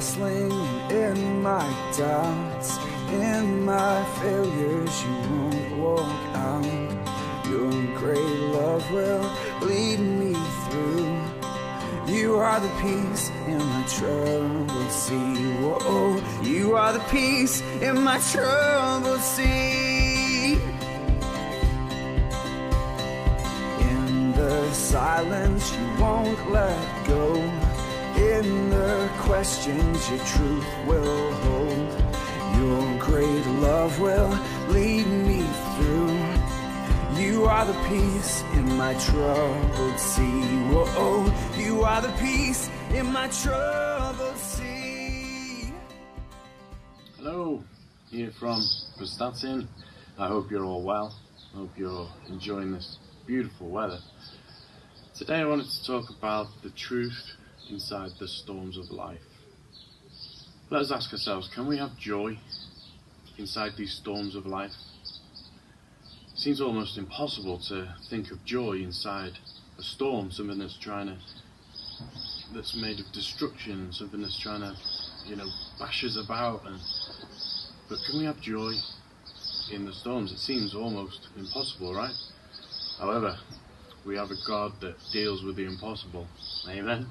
wrestling in my doubts, in my failures, you won't walk out. Your great love will lead me through. You are the peace in my troubled sea. Whoa, you are the peace in my troubled sea. In the silence, you won't let go. In the questions, your truth will hold. Your great love will lead me through. You are the peace in my troubled sea. Whoa, you are the peace in my troubled sea. Hello, here from Prestatyn. I hope you're all well. I hope you're enjoying this beautiful weather. Today I wanted to talk about the truth inside the storms of life. Let us ask ourselves, can we have joy inside these storms of life? It seems almost impossible to think of joy inside a storm, something that's made of destruction, something that's trying to, bash us about. But can we have joy in the storms? It seems almost impossible, right? However, we have a God that deals with the impossible. Amen.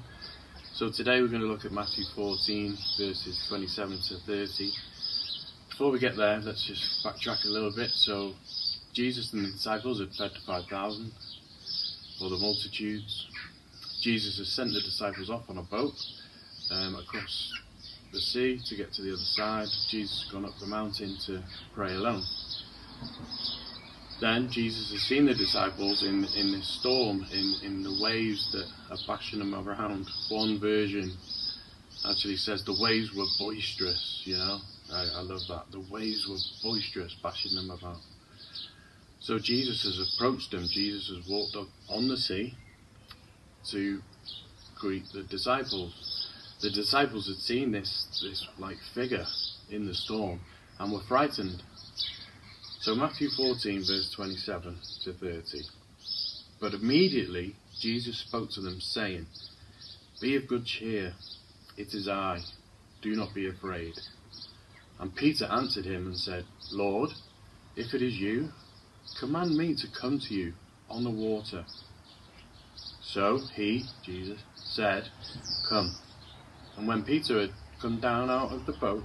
So today we're going to look at Matthew 14, verses 27 to 30. Before we get there, let's just backtrack a little bit. So Jesus and the disciples had fed 5,000, or the multitudes. Jesus has sent the disciples off on a boat across the sea to get to the other side. Jesus has gone up the mountain to pray alone. Then Jesus has seen the disciples in this storm, in the waves that are bashing them around. One version actually says the waves were boisterous, I love that. The waves were boisterous, bashing them about. So Jesus has approached them. Jesus has walked up on the sea to greet the disciples. The disciples had seen this figure in the storm and were frightened. So Matthew 14, verse 27 to 30. But immediately Jesus spoke to them, saying, "Be of good cheer, it is I, do not be afraid." And Peter answered him and said, "Lord, if it is you, command me to come to you on the water." So he, Jesus, said, "Come." And when Peter had come down out of the boat,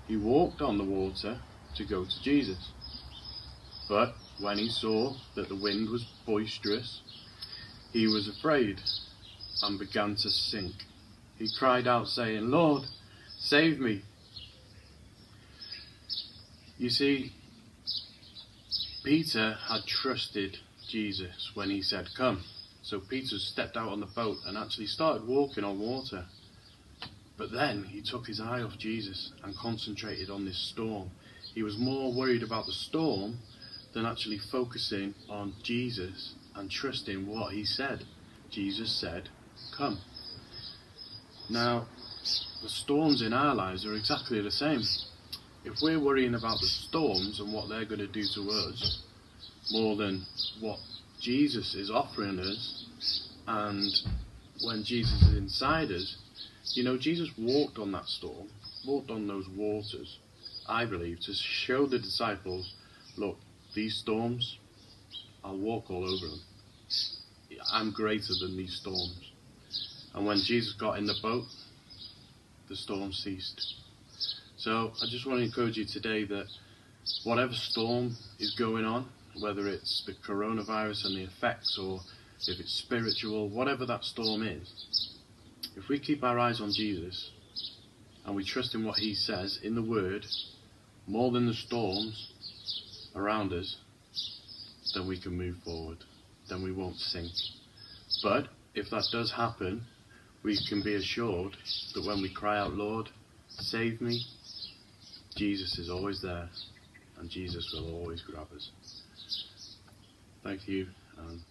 he walked on the water to go to Jesus. But when he saw that the wind was boisterous, he was afraid and began to sink. He cried out, saying, "Lord, save me." You see, Peter had trusted Jesus when he said, "Come." So Peter stepped out on the boat and actually started walking on water. But then he took his eye off Jesus and concentrated on this storm. He was more worried about the storm than actually focusing on Jesus and trusting what he said. Jesus said, "Come." Now, the storms in our lives are exactly the same. If we're worrying about the storms and what they're going to do to us more than what Jesus is offering us, and when Jesus is inside us, Jesus walked on that storm, walked on those waters, I believe, to show the disciples, look, these storms, I'll walk all over them. I'm greater than these storms. And when Jesus got in the boat, the storm ceased. So I just want to encourage you today that whatever storm is going on, whether it's the coronavirus and the effects, or if it's spiritual, whatever that storm is, if we keep our eyes on Jesus and we trust in what he says in the Word, more than the storms around us, then we can move forward, then we won't sink. But if that does happen, we can be assured that when we cry out, "Lord, save me," Jesus is always there, and Jesus will always grab us. Thank you, and